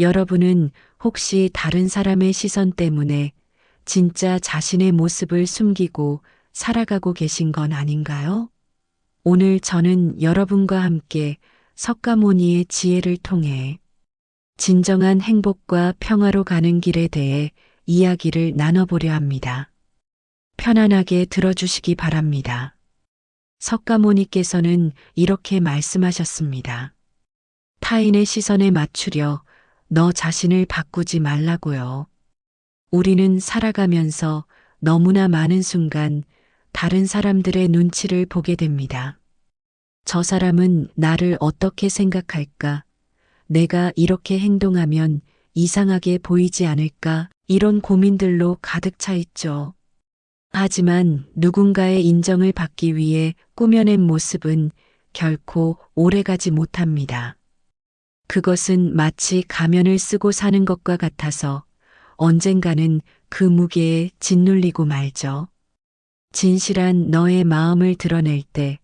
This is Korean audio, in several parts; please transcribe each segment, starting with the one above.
여러분은 혹시 다른 사람의 시선 때문에 진짜 자신의 모습을 숨기고 살아가고 계신 건 아닌가요? 오늘 저는 여러분과 함께 석가모니의 지혜를 통해 진정한 행복과 평화로 가는 길에 대해 이야기를 나눠보려 합니다. 편안하게 들어주시기 바랍니다. 석가모니께서는 이렇게 말씀하셨습니다. 타인의 시선에 맞추려 너 자신을 바꾸지 말라고요. 우리는 살아가면서 너무나 많은 순간 다른 사람들의 눈치를 보게 됩니다. 저 사람은 나를 어떻게 생각할까? 내가 이렇게 행동하면 이상하게 보이지 않을까? 이런 고민들로 가득 차 있죠. 하지만 누군가의 인정을 받기 위해 꾸며낸 모습은 결코 오래가지 못합니다. 그것은 마치 가면을 쓰고 사는 것과 같아서 언젠가는 그 무게에 짓눌리고 말죠. 진실한 너의 마음을 드러낼 때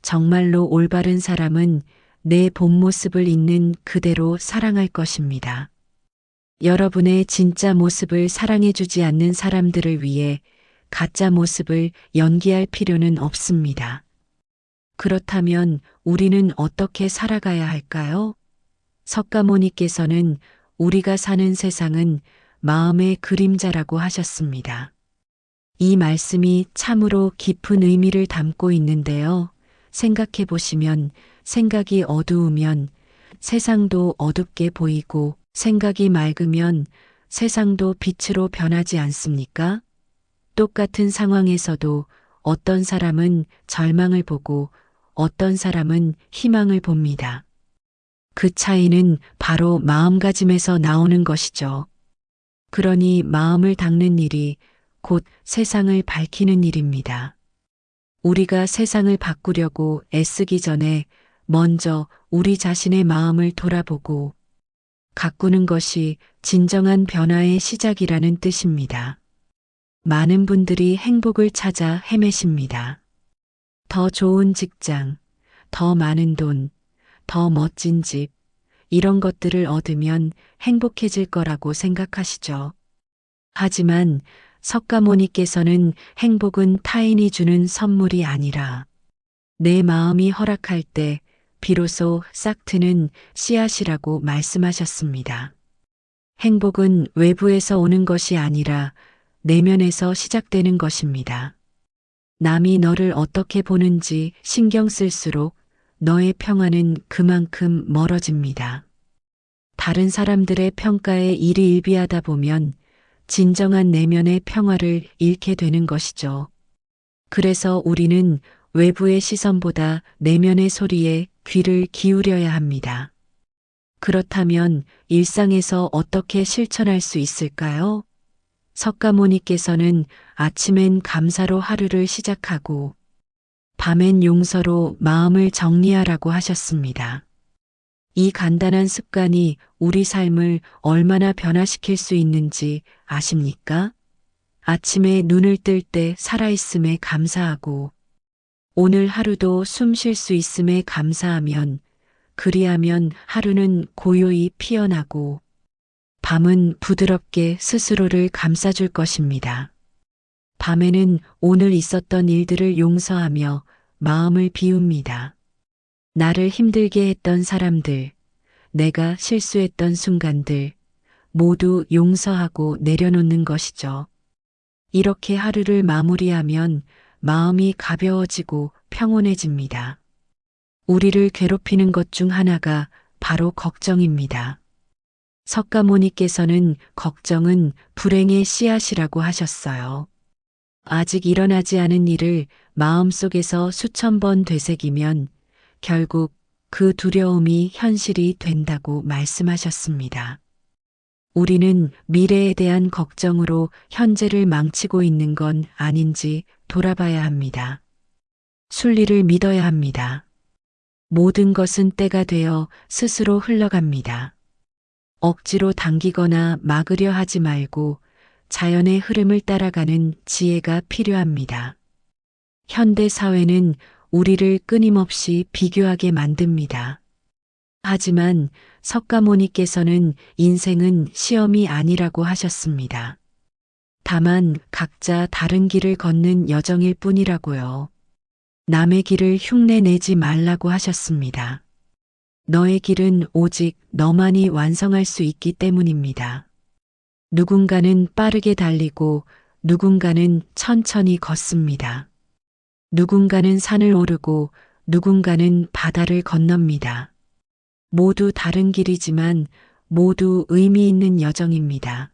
정말로 올바른 사람은 내 본 모습을 있는 그대로 사랑할 것입니다. 여러분의 진짜 모습을 사랑해주지 않는 사람들을 위해 가짜 모습을 연기할 필요는 없습니다. 그렇다면 우리는 어떻게 살아가야 할까요? 석가모니께서는 우리가 사는 세상은 마음의 그림자라고 하셨습니다. 이 말씀이 참으로 깊은 의미를 담고 있는데요. 생각해 보시면 생각이 어두우면 세상도 어둡게 보이고 생각이 맑으면 세상도 빛으로 변하지 않습니까? 똑같은 상황에서도 어떤 사람은 절망을 보고 어떤 사람은 희망을 봅니다. 그 차이는 바로 마음가짐에서 나오는 것이죠. 그러니 마음을 닦는 일이 곧 세상을 밝히는 일입니다. 우리가 세상을 바꾸려고 애쓰기 전에 먼저 우리 자신의 마음을 돌아보고 가꾸는 것이 진정한 변화의 시작이라는 뜻입니다. 많은 분들이 행복을 찾아 헤매십니다. 더 좋은 직장, 더 많은 돈, 더 멋진 집, 이런 것들을 얻으면 행복해질 거라고 생각하시죠. 하지만 석가모니께서는 행복은 타인이 주는 선물이 아니라 내 마음이 허락할 때 비로소 싹 트는 씨앗이라고 말씀하셨습니다. 행복은 외부에서 오는 것이 아니라 내면에서 시작되는 것입니다. 남이 너를 어떻게 보는지 신경 쓸수록 너의 평화는 그만큼 멀어집니다. 다른 사람들의 평가에 일희일비하다 보면 진정한 내면의 평화를 잃게 되는 것이죠. 그래서 우리는 외부의 시선보다 내면의 소리에 귀를 기울여야 합니다. 그렇다면 일상에서 어떻게 실천할 수 있을까요? 석가모니께서는 아침엔 감사로 하루를 시작하고 밤엔 용서로 마음을 정리하라고 하셨습니다. 이 간단한 습관이 우리 삶을 얼마나 변화시킬 수 있는지 아십니까? 아침에 눈을 뜰 때 살아있음에 감사하고 오늘 하루도 숨 쉴 수 있음에 감사하면 그리하면 하루는 고요히 피어나고 밤은 부드럽게 스스로를 감싸줄 것입니다. 밤에는 오늘 있었던 일들을 용서하며 마음을 비웁니다. 나를 힘들게 했던 사람들, 내가 실수했던 순간들 모두 용서하고 내려놓는 것이죠. 이렇게 하루를 마무리하면 마음이 가벼워지고 평온해집니다. 우리를 괴롭히는 것 중 하나가 바로 걱정입니다. 석가모니께서는 걱정은 불행의 씨앗이라고 하셨어요. 아직 일어나지 않은 일을 마음속에서 수천 번 되새기면 결국 그 두려움이 현실이 된다고 말씀하셨습니다. 우리는 미래에 대한 걱정으로 현재를 망치고 있는 건 아닌지 돌아봐야 합니다. 순리를 믿어야 합니다. 모든 것은 때가 되어 스스로 흘러갑니다. 억지로 당기거나 막으려 하지 말고 자연의 흐름을 따라가는 지혜가 필요합니다. 현대 사회는 우리를 끊임없이 비교하게 만듭니다. 하지만 석가모니께서는 인생은 시험이 아니라고 하셨습니다. 다만 각자 다른 길을 걷는 여정일 뿐이라고요. 남의 길을 흉내내지 말라고 하셨습니다. 너의 길은 오직 너만이 완성할 수 있기 때문입니다. 누군가는 빠르게 달리고 누군가는 천천히 걷습니다. 누군가는 산을 오르고 누군가는 바다를 건넙니다. 모두 다른 길이지만 모두 의미 있는 여정입니다.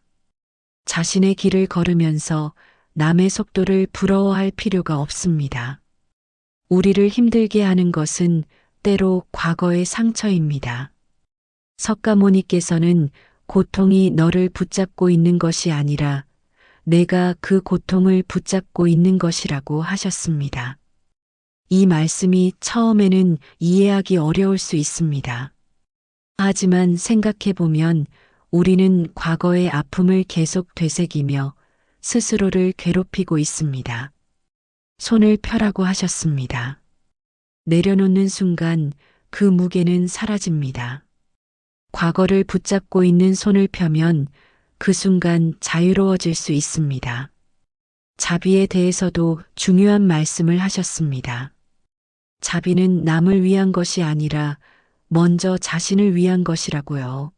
자신의 길을 걸으면서 남의 속도를 부러워할 필요가 없습니다. 우리를 힘들게 하는 것은 때로 과거의 상처입니다. 석가모니께서는 고통이 너를 붙잡고 있는 것이 아니라 내가 그 고통을 붙잡고 있는 것이라고 하셨습니다. 이 말씀이 처음에는 이해하기 어려울 수 있습니다. 하지만 생각해보면 우리는 과거의 아픔을 계속 되새기며 스스로를 괴롭히고 있습니다. 손을 펴라고 하셨습니다. 내려놓는 순간 그 무게는 사라집니다. 과거를 붙잡고 있는 손을 펴면 그 순간 자유로워질 수 있습니다. 자비에 대해서도 중요한 말씀을 하셨습니다. 자비는 남을 위한 것이 아니라 먼저 자신을 위한 것이라고요.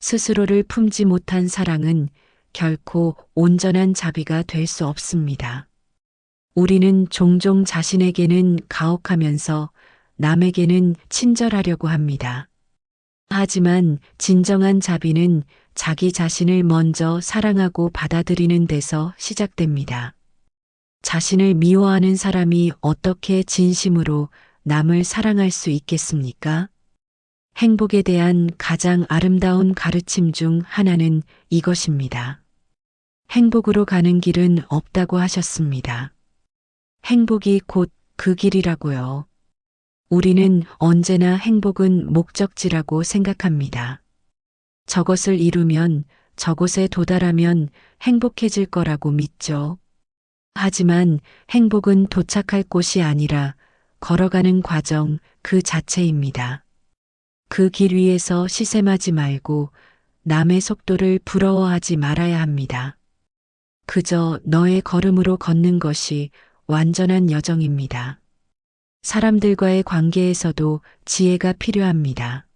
스스로를 품지 못한 사랑은 결코 온전한 자비가 될 수 없습니다. 우리는 종종 자신에게는 가혹하면서 남에게는 친절하려고 합니다. 하지만 진정한 자비는 자기 자신을 먼저 사랑하고 받아들이는 데서 시작됩니다. 자신을 미워하는 사람이 어떻게 진심으로 남을 사랑할 수 있겠습니까? 행복에 대한 가장 아름다운 가르침 중 하나는 이것입니다. 행복으로 가는 길은 없다고 하셨습니다. 행복이 곧 그 길이라고요. 우리는 언제나 행복은 목적지라고 생각합니다. 저것을 이루면, 저곳에 도달하면 행복해질 거라고 믿죠. 하지만 행복은 도착할 곳이 아니라 걸어가는 과정 그 자체입니다. 그 길 위에서 시샘하지 말고 남의 속도를 부러워하지 말아야 합니다. 그저 너의 걸음으로 걷는 것이 완전한 여정입니다. 사람들과의 관계에서도 지혜가 필요합니다.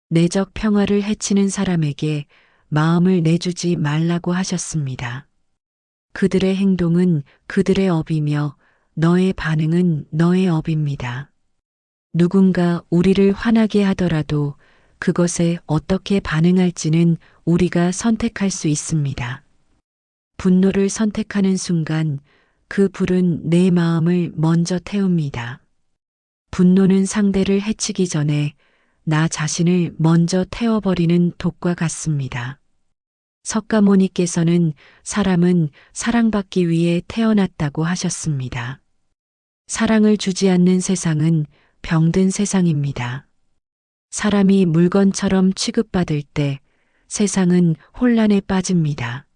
내적 평화를 해치는 사람에게 마음을 내주지 말라고 하셨습니다. 그들의 행동은 그들의 업이며 너의 반응은 너의 업입니다. 누군가 우리를 화나게 하더라도 그것에 어떻게 반응할지는 우리가 선택할 수 있습니다. 분노를 선택하는 순간 그 불은 내 마음을 먼저 태웁니다. 분노는 상대를 해치기 전에 나 자신을 먼저 태워버리는 독과 같습니다. 석가모니께서는 사람은 사랑받기 위해 태어났다고 하셨습니다. 사랑을 주지 않는 세상은 병든 세상입니다. 사람이 물건처럼 취급받을 때 세상은 혼란에 빠집니다.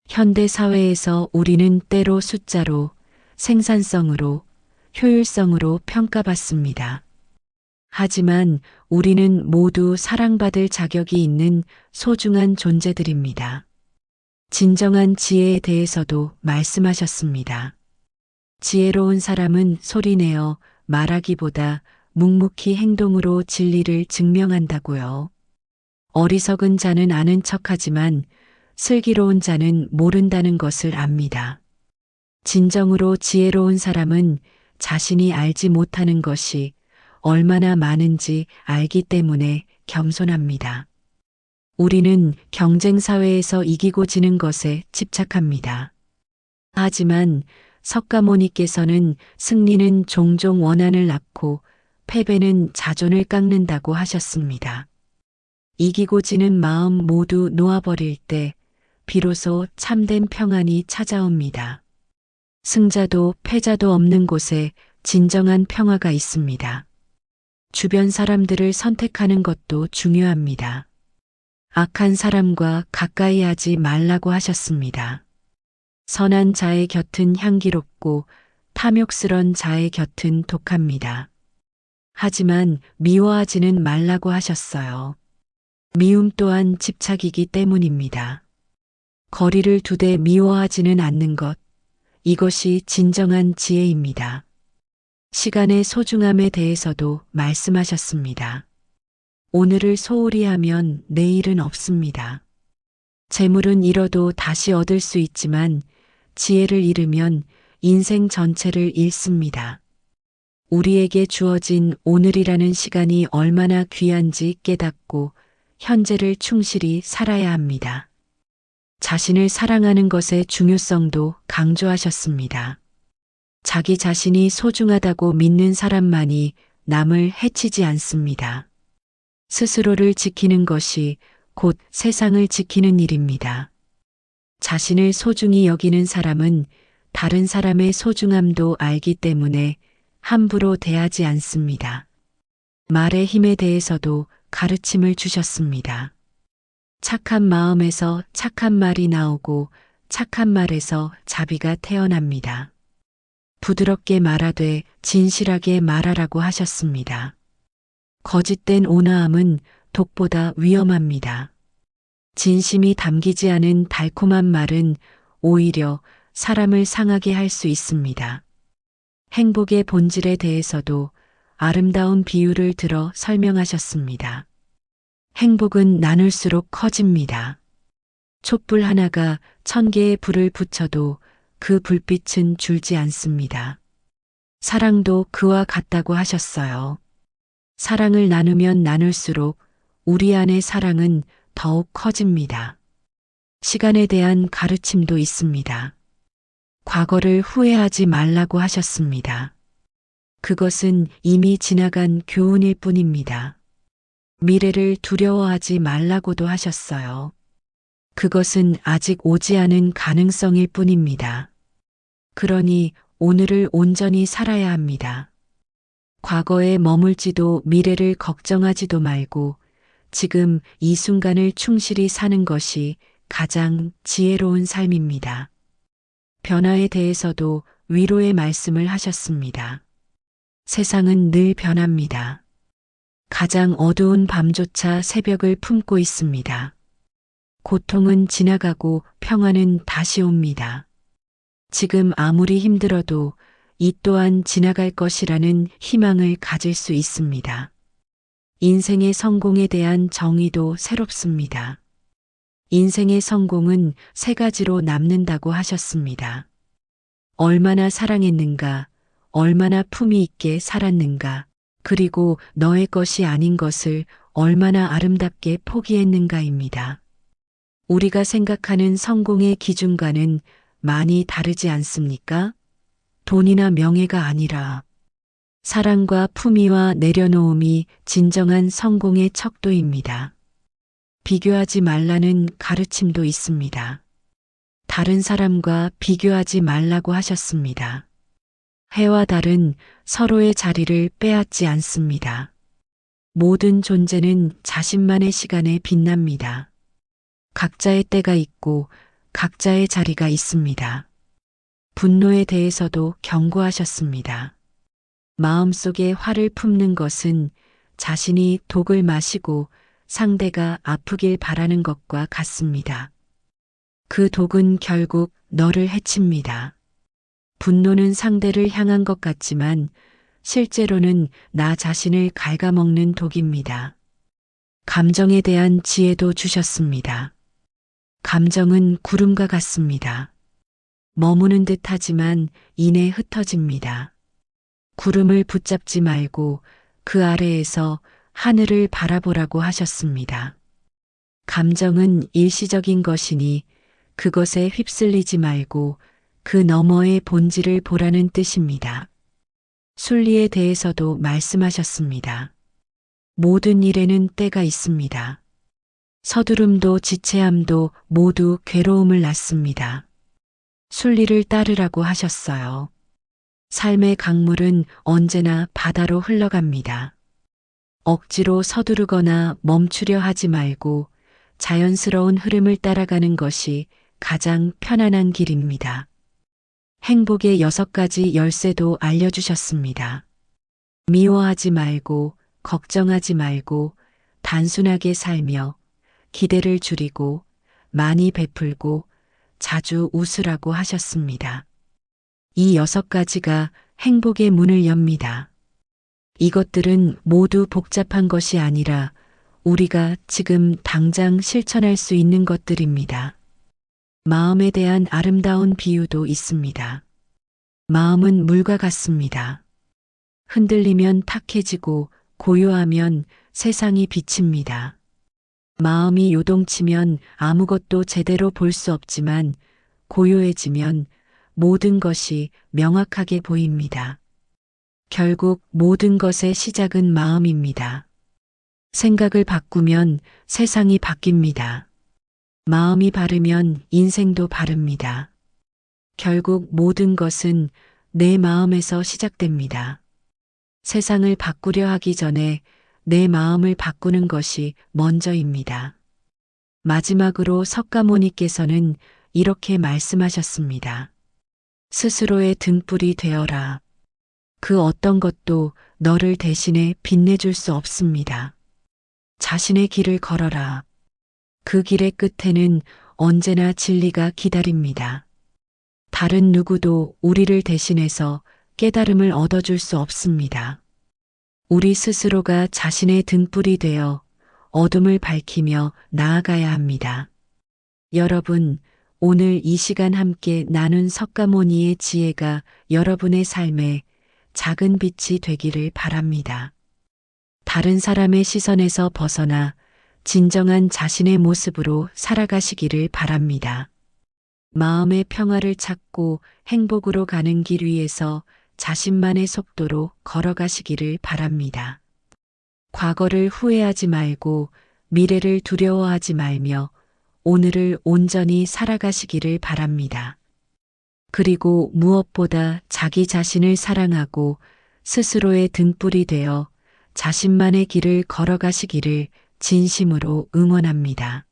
현대 사회에서 우리는 때로 숫자로, 생산성으로, 효율성으로 평가받습니다. 하지만 우리는 모두 사랑받을 자격이 있는 소중한 존재들입니다. 진정한 지혜에 대해서도 말씀하셨습니다. 지혜로운 사람은 소리내어 말하기보다 묵묵히 행동으로 진리를 증명한다고요. 어리석은 자는 아는 척하지만 슬기로운 자는 모른다는 것을 압니다. 진정으로 지혜로운 사람은 자신이 알지 못하는 것이 얼마나 많은지 알기 때문에 겸손합니다. 우리는 경쟁 사회에서 이기고 지는 것에 집착합니다. 하지만 석가모니께서는 승리는 종종 원한을 낳고 패배는 자존을 깎는다고 하셨습니다. 이기고 지는 마음 모두 놓아버릴 때 비로소 참된 평안이 찾아옵니다. 승자도 패자도 없는 곳에 진정한 평화가 있습니다. 주변 사람들을 선택하는 것도 중요합니다. 악한 사람과 가까이 하지 말라고 하셨습니다. 선한 자의 곁은 향기롭고 탐욕스런 자의 곁은 독합니다. 하지만 미워하지는 말라고 하셨어요. 미움 또한 집착이기 때문입니다. 거리를 두되 미워하지는 않는 것, 이것이 진정한 지혜입니다. 시간의 소중함에 대해서도 말씀하셨습니다. 오늘을 소홀히 하면 내일은 없습니다. 재물은 잃어도 다시 얻을 수 있지만 지혜를 잃으면 인생 전체를 잃습니다. 우리에게 주어진 오늘이라는 시간이 얼마나 귀한지 깨닫고 현재를 충실히 살아야 합니다. 자신을 사랑하는 것의 중요성도 강조하셨습니다. 자기 자신이 소중하다고 믿는 사람만이 남을 해치지 않습니다. 스스로를 지키는 것이 곧 세상을 지키는 일입니다. 자신을 소중히 여기는 사람은 다른 사람의 소중함도 알기 때문에 함부로 대하지 않습니다. 말의 힘에 대해서도 가르침을 주셨습니다. 착한 마음에서 착한 말이 나오고 착한 말에서 자비가 태어납니다. 부드럽게 말하되 진실하게 말하라고 하셨습니다. 거짓된 온화함은 독보다 위험합니다. 진심이 담기지 않은 달콤한 말은 오히려 사람을 상하게 할 수 있습니다. 행복의 본질에 대해서도 아름다운 비유를 들어 설명하셨습니다. 행복은 나눌수록 커집니다. 촛불 하나가 1000개의 불을 붙여도 그 불빛은 줄지 않습니다. 사랑도 그와 같다고 하셨어요. 사랑을 나누면 나눌수록 우리 안의 사랑은 더욱 커집니다. 시간에 대한 가르침도 있습니다. 과거를 후회하지 말라고 하셨습니다. 그것은 이미 지나간 교훈일 뿐입니다. 미래를 두려워하지 말라고도 하셨어요. 그것은 아직 오지 않은 가능성일 뿐입니다. 그러니 오늘을 온전히 살아야 합니다. 과거에 머물지도 미래를 걱정하지도 말고 지금 이 순간을 충실히 사는 것이 가장 지혜로운 삶입니다. 변화에 대해서도 위로의 말씀을 하셨습니다. 세상은 늘 변합니다. 가장 어두운 밤조차 새벽을 품고 있습니다. 고통은 지나가고 평화는 다시 옵니다. 지금 아무리 힘들어도 이 또한 지나갈 것이라는 희망을 가질 수 있습니다. 인생의 성공에 대한 정의도 새롭습니다. 인생의 성공은 3가지로 남는다고 하셨습니다. 얼마나 사랑했는가, 얼마나 품위 있게 살았는가, 그리고 너의 것이 아닌 것을 얼마나 아름답게 포기했는가입니다. 우리가 생각하는 성공의 기준과는 많이 다르지 않습니까? 돈이나 명예가 아니라 사랑과 품위와 내려놓음이 진정한 성공의 척도입니다. 비교하지 말라는 가르침도 있습니다. 다른 사람과 비교하지 말라고 하셨습니다. 해와 달은 서로의 자리를 빼앗지 않습니다. 모든 존재는 자신만의 시간에 빛납니다. 각자의 때가 있고 각자의 자리가 있습니다. 분노에 대해서도 경고하셨습니다. 마음속에 화를 품는 것은 자신이 독을 마시고 상대가 아프길 바라는 것과 같습니다. 그 독은 결국 너를 해칩니다. 분노는 상대를 향한 것 같지만 실제로는 나 자신을 갉아먹는 독입니다. 감정에 대한 지혜도 주셨습니다. 감정은 구름과 같습니다. 머무는 듯 하지만 이내 흩어집니다. 구름을 붙잡지 말고 그 아래에서 하늘을 바라보라고 하셨습니다. 감정은 일시적인 것이니 그것에 휩쓸리지 말고 그 너머의 본질을 보라는 뜻입니다. 순리에 대해서도 말씀하셨습니다. 모든 일에는 때가 있습니다. 서두름도 지체함도 모두 괴로움을 낳습니다. 순리를 따르라고 하셨어요. 삶의 강물은 언제나 바다로 흘러갑니다. 억지로 서두르거나 멈추려 하지 말고 자연스러운 흐름을 따라가는 것이 가장 편안한 길입니다. 행복의 6가지 열쇠도 알려주셨습니다. 미워하지 말고 걱정하지 말고 단순하게 살며 기대를 줄이고 많이 베풀고 자주 웃으라고 하셨습니다. 이 6가지가 행복의 문을 엽니다. 이것들은 모두 복잡한 것이 아니라 우리가 지금 당장 실천할 수 있는 것들입니다. 마음에 대한 아름다운 비유도 있습니다. 마음은 물과 같습니다. 흔들리면 탁해지고 고요하면 세상이 비칩니다. 마음이 요동치면 아무것도 제대로 볼 수 없지만 고요해지면 모든 것이 명확하게 보입니다. 결국 모든 것의 시작은 마음입니다. 생각을 바꾸면 세상이 바뀝니다. 마음이 바르면 인생도 바릅니다. 결국 모든 것은 내 마음에서 시작됩니다. 세상을 바꾸려 하기 전에 내 마음을 바꾸는 것이 먼저입니다. 마지막으로 석가모니께서는 이렇게 말씀하셨습니다. 스스로의 등불이 되어라. 그 어떤 것도 너를 대신해 빛내줄 수 없습니다. 자신의 길을 걸어라. 그 길의 끝에는 언제나 진리가 기다립니다. 다른 누구도 우리를 대신해서 깨달음을 얻어줄 수 없습니다. 우리 스스로가 자신의 등불이 되어 어둠을 밝히며 나아가야 합니다. 여러분, 오늘 이 시간 함께 나눈 석가모니의 지혜가 여러분의 삶에 작은 빛이 되기를 바랍니다. 다른 사람의 시선에서 벗어나 진정한 자신의 모습으로 살아가시기를 바랍니다. 마음의 평화를 찾고 행복으로 가는 길 위에서 자신만의 속도로 걸어가시기를 바랍니다. 과거를 후회하지 말고 미래를 두려워하지 말며 오늘을 온전히 살아가시기를 바랍니다. 그리고 무엇보다 자기 자신을 사랑하고 스스로의 등불이 되어 자신만의 길을 걸어가시기를 진심으로 응원합니다.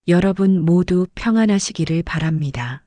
여러분 모두 평안하시기를 바랍니다.